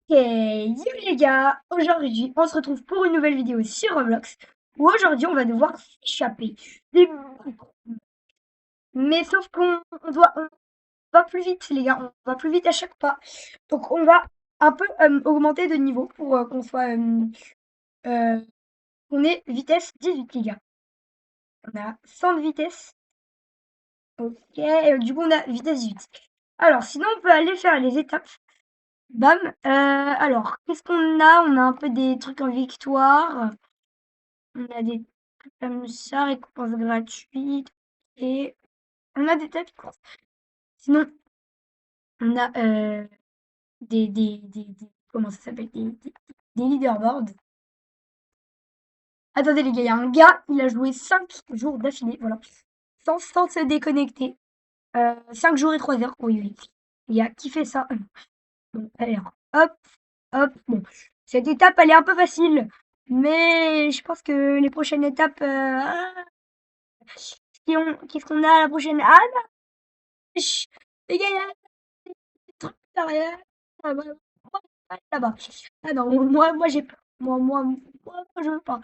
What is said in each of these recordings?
Yo les gars, aujourd'hui on se retrouve pour une nouvelle vidéo sur Roblox où aujourd'hui on va devoir s'échapper des boucles. Mais sauf on va plus vite les gars, on va plus vite à chaque pas. Donc on va un peu augmenter de niveau pour euh, qu'on ait vitesse 18 les gars. On a 100 de vitesse, ok, du coup on a vitesse 18. Alors sinon on peut aller faire les étapes. Bam, alors qu'est-ce qu'on a? On a un peu des trucs en victoire. On a des trucs comme ça, récompense gratuite. Et on a des tas de courses. Sinon, on a comment ça s'appelle? Des leaderboards. Attendez les gars, il y a un gars, il a joué 5 jours d'affilée, voilà. Sans se déconnecter. 5 jours et 3 heures, oui, oui. Il y a qui fait ça? Bon, alors, hop, hop. Bon, cette étape, elle est un peu facile. Mais je pense que les prochaines étapes... qu'est-ce qu'on a à la prochaine? Ah non, les gars, il y a des trucs derrière. Ah, bah, moi, là-bas. Ah non, moi j'ai peur. Je veux pas.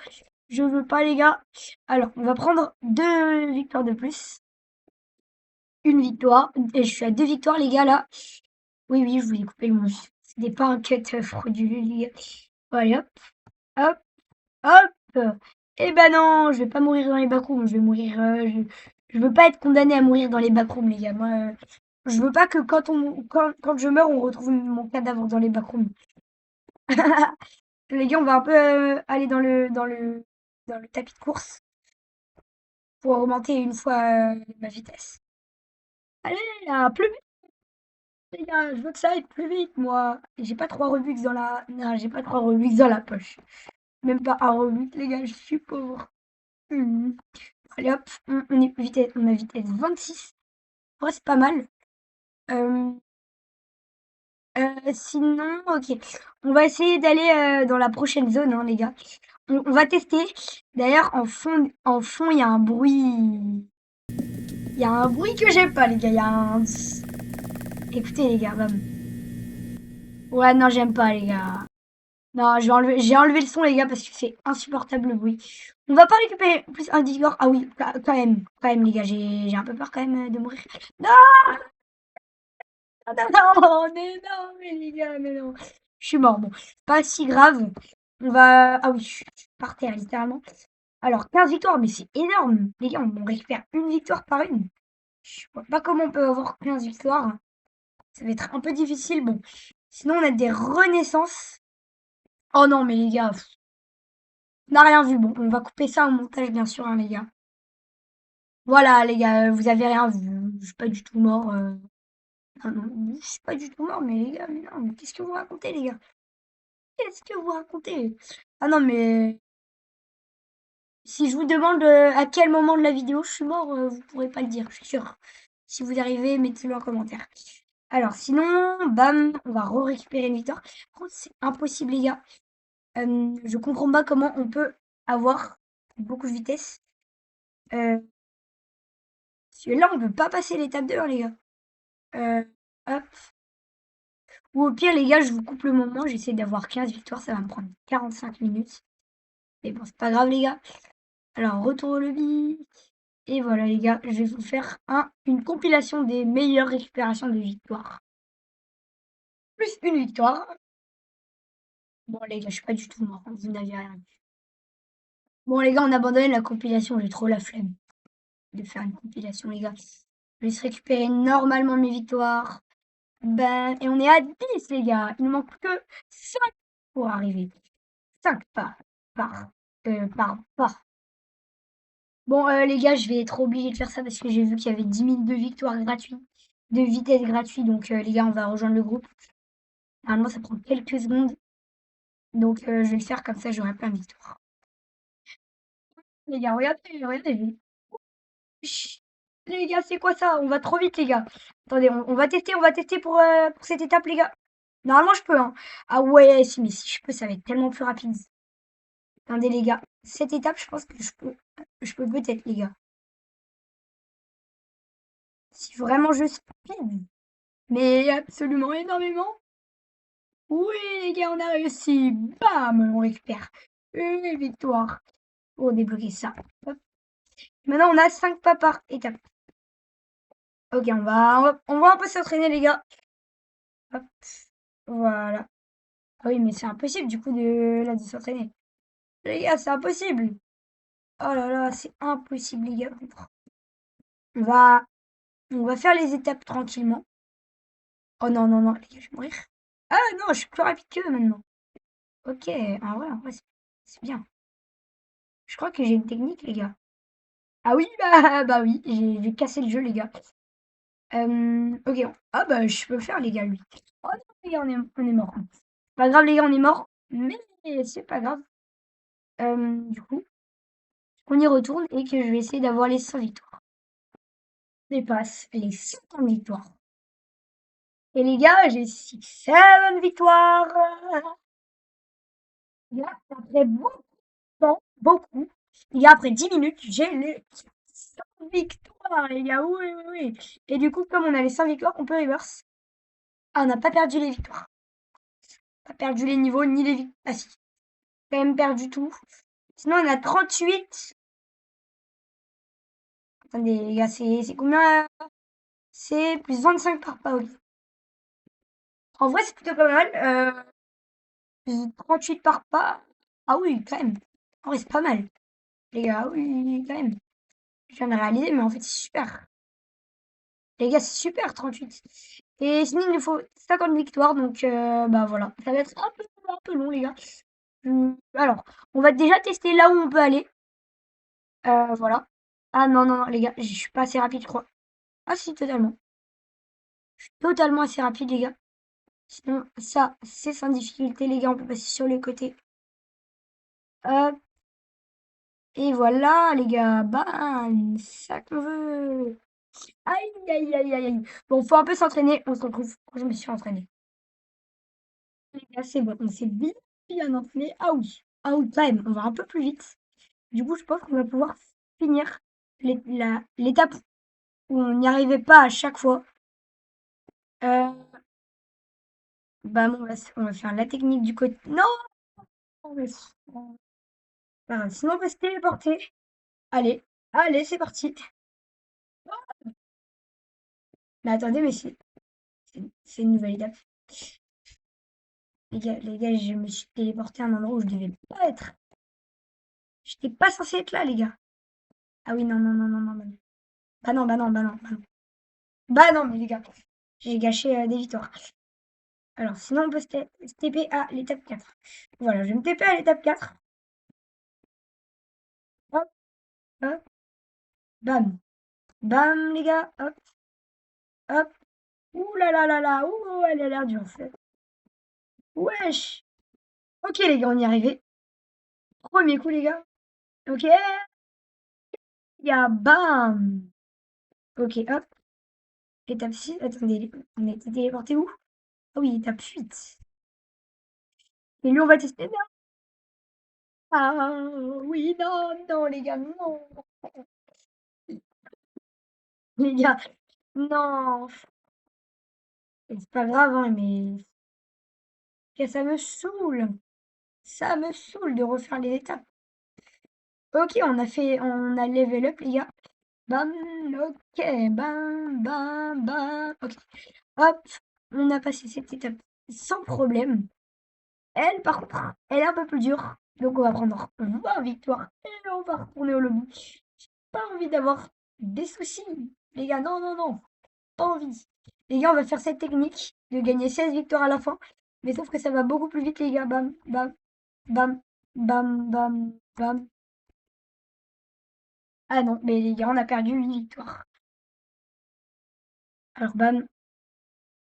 Je veux pas, les gars. Alors, on va prendre 2 victoires de plus. Une victoire. Et je suis à 2 victoires, les gars, là. Oui, oui, je vous ai coupé le mouche. C'était pas un cut frauduleux, les gars. Voilà, hop, hop, hop. Eh ben non, je vais pas mourir dans les backrooms. Je vais mourir. Je veux pas être condamné à mourir dans les backrooms, les gars. Moi, je veux pas que quand je meurs, on retrouve mon cadavre dans les backrooms. Les gars, on va un peu aller dans le tapis de course pour augmenter une fois ma vitesse. Allez, là, plus vite, les gars. Je veux que ça aille plus vite, moi. J'ai pas 3 Robux dans la. Non, j'ai pas 3 Robux dans la poche. Même pas un Robux, les gars. Je suis pauvre. Mhm. Allez hop, on a vitesse 26. Ouais, c'est pas mal. Euh, sinon, ok. On va essayer d'aller dans la prochaine zone, hein, les gars. On va tester. D'ailleurs, en fond, il y a un bruit. Il y a un bruit que j'aime pas, les gars. Il y a un. Écoutez, les gars, bam. Ouais, non, j'aime pas, les gars. Non, j'ai enlevé le son, les gars, parce que c'est insupportable le bruit. On va pas récupérer plus un Discord. Ah oui, quand même, les gars, j'ai un peu peur quand même de mourir. Non, non, non, mais non, mais les gars, mais non. Je suis mort, bon, pas si grave. On va. Ah oui, je suis par terre, littéralement. Alors, 15 victoires, mais c'est énorme. Les gars, on récupère une victoire par une. Je vois pas comment on peut avoir 15 victoires. Ça va être un peu difficile. Bon. Sinon, on a des renaissances. Oh non, mais les gars, on n'a rien vu. Bon, on va couper ça au montage, bien sûr, hein, les gars. Voilà, les gars, vous avez rien vu. Je suis pas du tout mort. Non, non, je suis pas du tout mort, mais les gars, mais non, mais qu'est-ce que vous racontez, les gars? Qu'est-ce que vous racontez? Ah non, mais si je vous demande à quel moment de la vidéo je suis mort, vous pourrez pas le dire, je suis sûre. Si vous y arrivez, mettez-le en commentaire. Alors sinon, bam, on va récupérer une victoire. Par contre, c'est impossible, les gars. Je comprends pas comment on peut avoir beaucoup de vitesse. Euh, Parce que là, on peut pas passer l'étape 2, hein, les gars. Hop. Ou au pire, les gars, je vous coupe le moment. J'essaie d'avoir 15 victoires. Ça va me prendre 45 minutes. Mais bon, c'est pas grave, les gars. Alors, retour au lobby. Et voilà, les gars, je vais vous faire une compilation des meilleures récupérations de victoires. Plus une victoire. Bon, les gars, je suis pas du tout mort, hein, vous n'avez rien vu. Bon, les gars, on abandonne la compilation. J'ai trop la flemme de faire une compilation, les gars. Je vais se récupérer normalement mes victoires. Ben, et on est à 10, les gars. Il ne manque que 5 pour arriver. 5 par. Bon, les gars, je vais être obligé de faire ça parce que j'ai vu qu'il y avait 10 000 de victoires gratuites, de vitesse gratuite. Donc, les gars, on va rejoindre le groupe. Normalement, ça prend quelques secondes. Donc, je vais le faire comme ça, j'aurai plein de victoires. Les gars, regardez. Chut. Les gars, c'est quoi ça? On va trop vite, les gars. Attendez, on va tester pour cette étape, les gars. Normalement, je peux, hein. Ah ouais, si je peux, ça va être tellement plus rapide. Attendez, les gars. Cette étape, je pense que je peux. Je peux peut-être, les gars. Si vraiment je speed. Mais absolument énormément. Oui, les gars, on a réussi. Bam, on récupère une victoire pour débloquer ça. Hop. Maintenant, on a 5 pas par étape. Ok, on va un peu s'entraîner, les gars. Hop. Voilà. Ah oui, mais c'est impossible, du coup, de s'entraîner. Les gars, c'est impossible. Oh là là, c'est impossible, les gars. On va, on va faire les étapes tranquillement. Oh non, non, non, les gars, je vais mourir. Ah non, je suis plus rapide qu'eux maintenant. Ok, en vrai, c'est bien. Je crois que j'ai une technique, les gars. Ah oui, bah oui, j'ai cassé le jeu, les gars. Ok, ah bah je peux le faire, les gars, lui. Oh non, les gars, on est mort. Pas grave, les gars, on est mort, mais c'est pas grave. Du coup, on y retourne et que je vais essayer d'avoir les 100 victoires. Je dépasse les 50 victoires. Et les gars, j'ai 7 victoires. Là, après beaucoup de temps, beaucoup, et après 10 minutes, j'ai les 100 victoires, les gars. Oui, oui, oui. Et du coup, comme on a les 100 victoires, on peut reverse. Ah, on n'a pas perdu les victoires. Pas perdu les niveaux ni les victoires. Ah si, quand même perdu tout. Sinon, on a 38. Attendez, les gars, c'est combien? C'est plus 25 par pas, ok. En vrai, c'est plutôt pas mal. Plus 38 par pas. Ah oui, quand même. En vrai, c'est pas mal. Les gars, oui, quand même. Je viens de réaliser, mais en fait, c'est super. Les gars, c'est super, 38. Et sinon, il nous faut 50 victoires, donc bah voilà. Ça va être un peu long, les gars. Alors, on va déjà tester là où on peut aller. Voilà. Ah non, non, non, les gars, je suis pas assez rapide, je crois. Ah si, totalement. Totalement assez rapide, les gars. Sinon, ça, c'est sans difficulté, les gars. On peut passer sur les côtés. Hop. Et voilà, les gars. Bam. Ça qu'on veut. Aïe, aïe, aïe, aïe, aïe. Bon, faut un peu s'entraîner. On se retrouve quand je me suis entraînée. Les gars, c'est bon. On s'est bien, bien entraîné. Ah oui. Ah oui, quand même. On va un peu plus vite. Du coup, je pense qu'on va pouvoir finir l'étape où on n'y arrivait pas à chaque fois. Euh, Bah, bon, on va faire la technique du côté. Non! Mais sinon, on peut se téléporter. Allez, allez, c'est parti. Mais attendez, mais c'est une nouvelle étape. Les gars, je me suis téléporté à un endroit où je devais pas être. J'étais pas censé être là, les gars. Ah oui, non, non, non, non, non, non. Bah non, bah non, bah non, bah non. Bah non, mais les gars, j'ai gâché des victoires. Alors, sinon, on peut se TP à l'étape 4. Voilà, je vais me TP à l'étape 4. Hop, hop, bam. Bam, les gars, hop, hop. Ouh là là là là, ouh, elle a l'air dure, fait. Wesh! Ok, les gars, on y est arrivé. Premier coup, les gars. Ok, les gars, bam! Ok, hop. Étape 6. Attendez, on a été téléporté où? Ah oui, étape 8. Et lui, on va tester. Ah oui, non, non, les gars, non. Les gars, non. C'est pas grave, hein, mais ça me saoule. Ça me saoule de refaire les étapes. Ok, on a level up, les gars. Bam, ok, bam, bam, bam. Ok, hop, on a passé cette étape sans problème. Elle, par contre, elle est un peu plus dure. Donc, on va prendre 20 victoires et on va retourner au lobby. J'ai pas envie d'avoir des soucis. Les gars, non, non, non, pas envie. Les gars, on va faire cette technique de gagner 16 victoires à la fin. Mais sauf que ça va beaucoup plus vite, les gars. Bam, bam, bam, bam, bam, bam. Ah non, mais les gars, on a perdu 8 victoires. Alors, bam,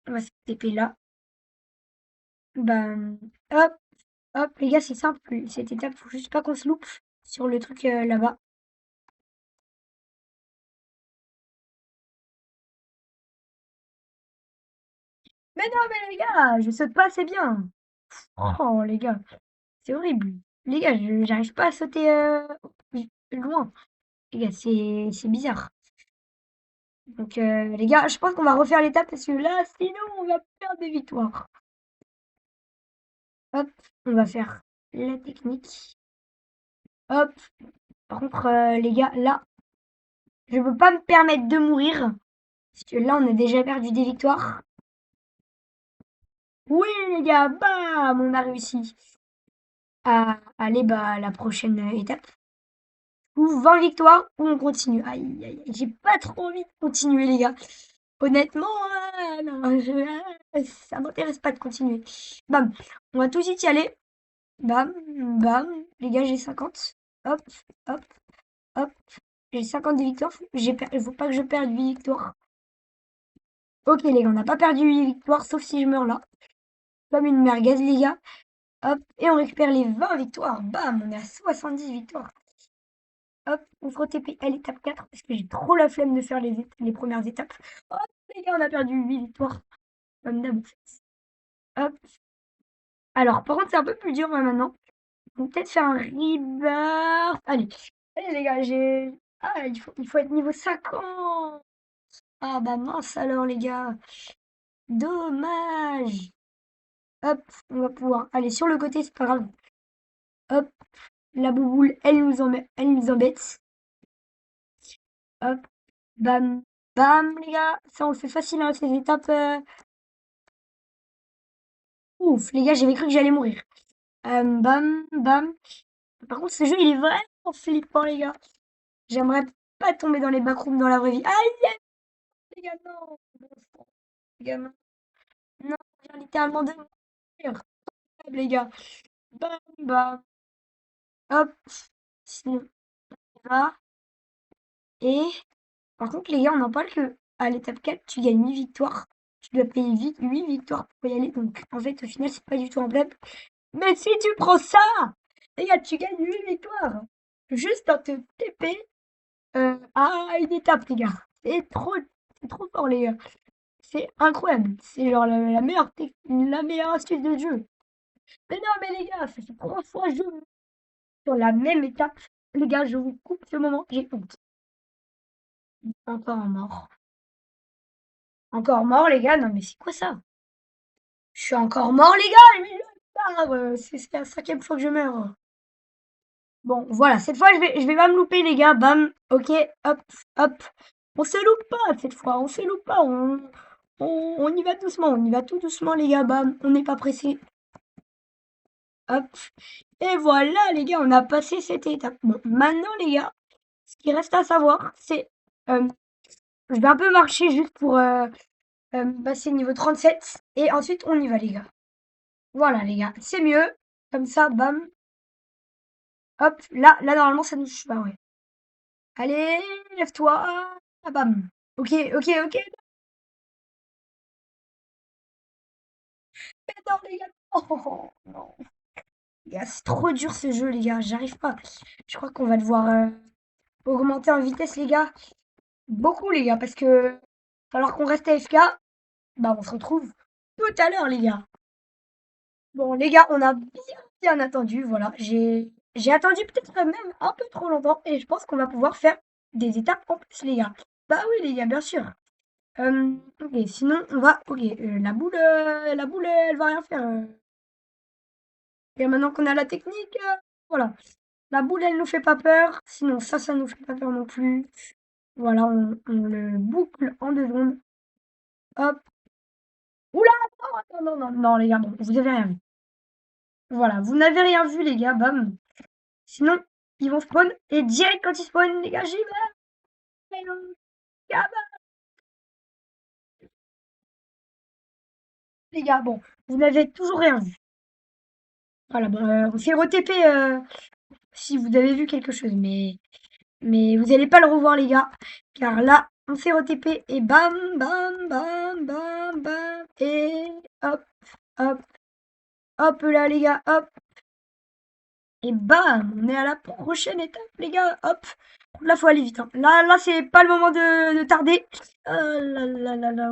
on va se TP là. Bam, hop, hop. Les gars, c'est simple. Cette étape, faut juste pas qu'on se loupe sur le truc là-bas. Mais non, mais les gars, je saute pas assez bien. Oh, les gars, c'est horrible. Les gars, j'arrive pas à sauter loin. Les gars, c'est bizarre. Donc, les gars, je pense qu'on va refaire l'étape parce que là, sinon, on va perdre des victoires. Hop, on va faire la technique. Hop. Par contre, les gars, là, je peux pas me permettre de mourir. Parce que là, on a déjà perdu des victoires. Oui, les gars, bam, on a réussi à aller à la prochaine étape. Ou 20 victoires, ou on continue. Aïe, aïe, aïe, j'ai pas trop envie de continuer, les gars. Honnêtement, non, ça m'intéresse pas de continuer. Bam, on va tout de suite y aller. Bam, bam, les gars, j'ai 50. Hop, hop, hop. J'ai 50 victoires. Il faut pas que je perde 8 victoires. Ok, les gars, on n'a pas perdu 8 victoires, sauf si je meurs là. Comme une merguez, les gars. Hop, et on récupère les 20 victoires. Bam, on est à 70 victoires. Hop, on se re-TP à l'étape 4 parce que j'ai trop la flemme de faire les premières étapes. Hop, les gars, on a perdu 8 victoires. Comme d'hab. Hop. Alors, par contre, c'est un peu plus dur maintenant. On va peut-être faire un rebirth. Allez, allez les gars, j'ai... Ah, il faut être niveau 50. Ah bah mince alors les gars. Dommage. Hop, on va pouvoir aller sur le côté, c'est pas grave. Hop, la bouboule, elle nous embête. Hop, bam, bam les gars. Ça on le fait facile hein, ces étapes. Ouf, les gars, j'avais cru que j'allais mourir. Bam, bam. Par contre, ce jeu, il est vraiment flippant, les gars. J'aimerais pas tomber dans les backrooms dans la vraie vie. Aïe, aïe, les gars, non. Les gars, non. Non, je viens littéralement de mourir. Les gars. Bam, bam. Hop. Sinon, on va. Et, par contre, les gars, on en parle que à l'étape 4, tu gagnes 8 victoires. Tu dois payer 8 victoires pour y aller. Donc, en fait, au final, c'est pas du tout un blab. Mais si tu prends ça, les gars, tu gagnes 8 victoires. Juste en te TP à une étape, les gars. C'est trop fort, les gars. C'est incroyable. C'est genre la meilleure astuce de jeu. Mais non, mais les gars, ça fait 3 fois que je joue sur la même étape. Les gars, je vous coupe ce moment, j'ai honte. Encore mort. Encore mort, les gars. Non, mais c'est quoi ça? Je suis encore mort, les gars. Mais c'est la 5e fois que je meurs. Bon, voilà. Cette fois, je vais pas me louper, les gars. Bam. Ok. Hop. Hop. On se loupe pas cette fois. On se loupe pas. On y va doucement. On y va tout doucement, les gars. Bam. On n'est pas pressé. Hop. Et voilà, les gars. On a passé cette étape. Bon, maintenant, les gars, ce qui reste à savoir, c'est... euh, je vais un peu marcher juste pour passer niveau 37. Et ensuite, on y va, les gars. Voilà, les gars. C'est mieux. Comme ça, bam. Hop. Là, normalement, ça nous touche pas, ouais. Allez, lève-toi. Ah, bam. Ok, ok, ok. Non, les gars. Oh, non. Les gars, c'est trop dur ce jeu, les gars. J'arrive pas. Je crois qu'on va devoir augmenter en vitesse, les gars. Beaucoup, les gars, parce que alors qu'on reste AFK, bah on se retrouve tout à l'heure, les gars. Bon, les gars, on a bien attendu. Voilà, j'ai attendu peut-être même un peu trop longtemps et je pense qu'on va pouvoir faire des étapes en plus, les gars. Bah oui, les gars, bien sûr. Ok, sinon on va. Ok, la boule, elle va rien faire. Et maintenant qu'on a la technique, voilà. La boule, elle nous fait pas peur. Sinon, ça nous fait pas peur non plus. Voilà, on le boucle en 2 secondes. Hop. Oula, non, non, non, non, non, les gars, bon, vous avez rien vu. Voilà, vous n'avez rien vu, les gars, bam. Sinon, ils vont spawn. Et direct quand ils spawnent, les gars, j'y vais. Ah bah, les gars, bon, vous n'avez toujours rien vu. Voilà, bon, on fait re-TP si vous avez vu quelque chose, mais vous n'allez pas le revoir, les gars. Car là, on fait re-TP et bam, bam, bam, bam, bam. Et hop, hop, hop là, les gars, hop. Et bam, on est à la prochaine étape, les gars. Hop. Là, faut aller vite, hein. Là, c'est pas le moment de tarder. Oh là là là là.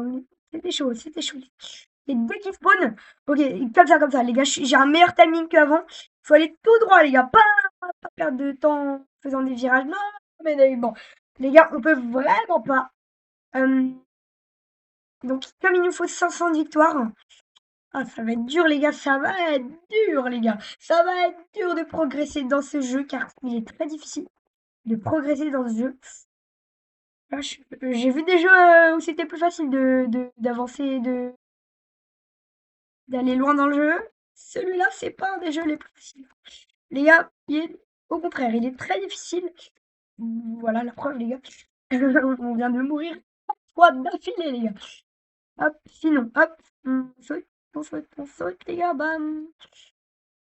C'était chaud, c'était chaud. Et dès qu'il spawn, ok, comme ça, les gars, j'ai un meilleur timing qu'avant. Faut aller tout droit, les gars. Pas perdre de temps en faisant des virages. Non, mais bon. Les gars, on peut vraiment pas. Euh, donc, comme il nous faut 500 victoires, Ah, ça va être dur, les gars, ça va être dur, les gars. Ça va être dur de progresser dans ce jeu car il est très difficile de progresser dans ce jeu. Là, j'ai vu des jeux où c'était plus facile d'avancer, d'aller loin dans le jeu. Celui-là, c'est pas un des jeux les plus faciles. Les gars, au contraire, il est très difficile. Voilà la preuve, les gars. On vient de mourir 3 d'affilée, les gars. Hop, sinon, hop, on saute, les gars, bam.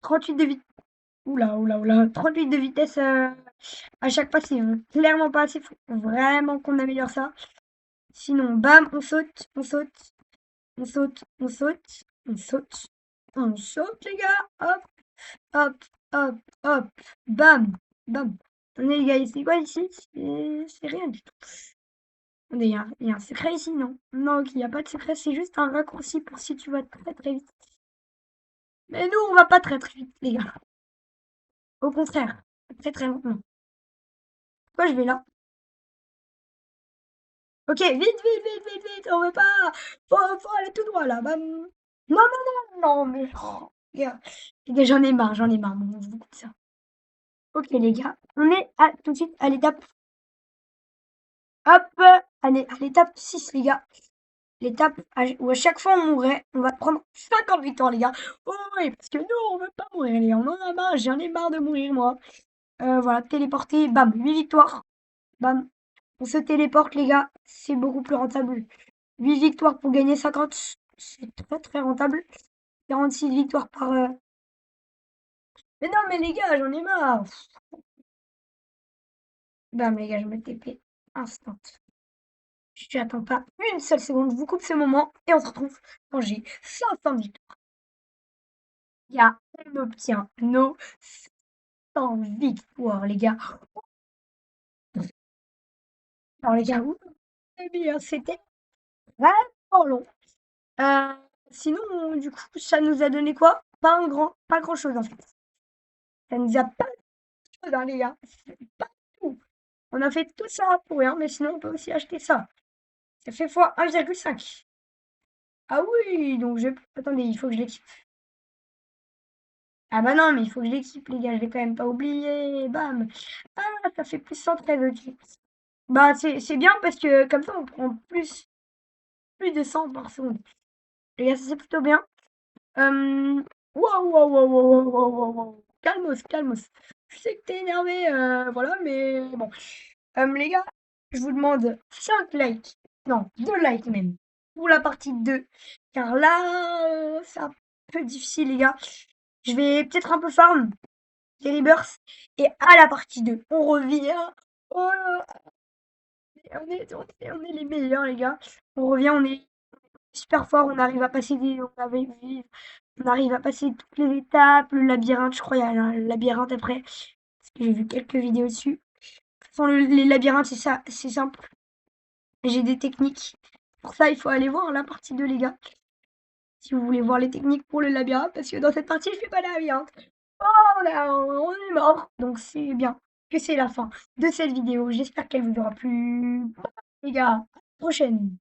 38 de vitesse. Oula, oula, oula. 38 de vitesse à chaque pas, c'est clairement pas assez. Faut vraiment qu'on améliore ça. Sinon, bam, on saute, on saute, on saute, on saute, on saute. On saute, les gars. Hop, hop, hop, hop. Bam, bam. Attendez, les gars, c'est quoi ici? C'est rien du tout. Attendez, il y a un secret ici, non? Non, ok, il n'y a pas de secret, c'est juste un raccourci pour si tu vas très très vite. Mais nous, on va pas très très vite, les gars. Au contraire, très très lentement. Pourquoi je vais là? Ok, vite, vite, vite, vite, vite, on veut pas. Faut aller tout droit là. Bam. Non, non, non, non, mais. Oh, les gars, j'en ai marre, bon, on se beaucoup de ça. Ok, les gars, on est tout de suite à l'étape. Hop, allez, à l'étape 6 les gars. L'étape où à chaque fois on mourrait, on va prendre 50 victoires, les gars. Oh oui, parce que nous, on veut pas mourir, les gars. On en a marre, j'en ai marre de mourir, moi. Voilà, téléporter, bam, 8 victoires. Bam. On se téléporte, les gars. C'est beaucoup plus rentable. 8 victoires pour gagner 50. C'est très, très rentable. 46 victoires par... Mais non, mais les gars, j'en ai marre. Bam, les gars, je me TP. Instant. Je n'attends pas une seule seconde. Je vous coupe ce moment et on se retrouve quand j'ai 500 victoires. Les gars, on obtient nos 100 victoires, les gars. Alors, les gars, eh bien, c'était vraiment long. Euh, Sinon, du coup, ça nous a donné quoi? Pas grand chose en fait. Ça nous a pas chose, hein, les gars. C'est pas tout. On a fait tout ça pour rien, mais sinon, on peut aussi acheter ça. Ça fait fois 1,5. Ah oui, donc je... Attendez, il faut que je l'équipe. Ah bah non, mais il faut que je l'équipe, les gars. Je l'ai quand même pas oublié. Bam. Ah, ça fait plus 113, ok. Bah, c'est bien parce que comme ça, on prend plus de 100 par seconde. Les gars, ça c'est plutôt bien. Waouh, waouh, waouh, waouh, waouh, waouh, waouh. Calmos, calmos. Je sais que t'es énervé, voilà, mais bon. Les gars, je vous demande 5 likes. Non, 2 likes même. Pour la partie 2. Car là, c'est un peu difficile, les gars. Je vais peut-être un peu farm les rebirths. Et à la partie 2, on revient. Oh, on est les meilleurs, les gars. On revient, on est super fort. On arrive à passer toutes les étapes. Le labyrinthe, je crois, il y a un labyrinthe après. Parce que j'ai vu quelques vidéos dessus. De toute façon, les labyrinthes, c'est ça, c'est simple. J'ai des techniques. Pour ça, il faut aller voir la partie 2, les gars. Si vous voulez voir les techniques pour le labyrinthe, parce que dans cette partie, je fais pas de labyrinthe. Oh, on est mort. Donc c'est bien que c'est la fin de cette vidéo. J'espère qu'elle vous aura plu. Les gars, à la prochaine.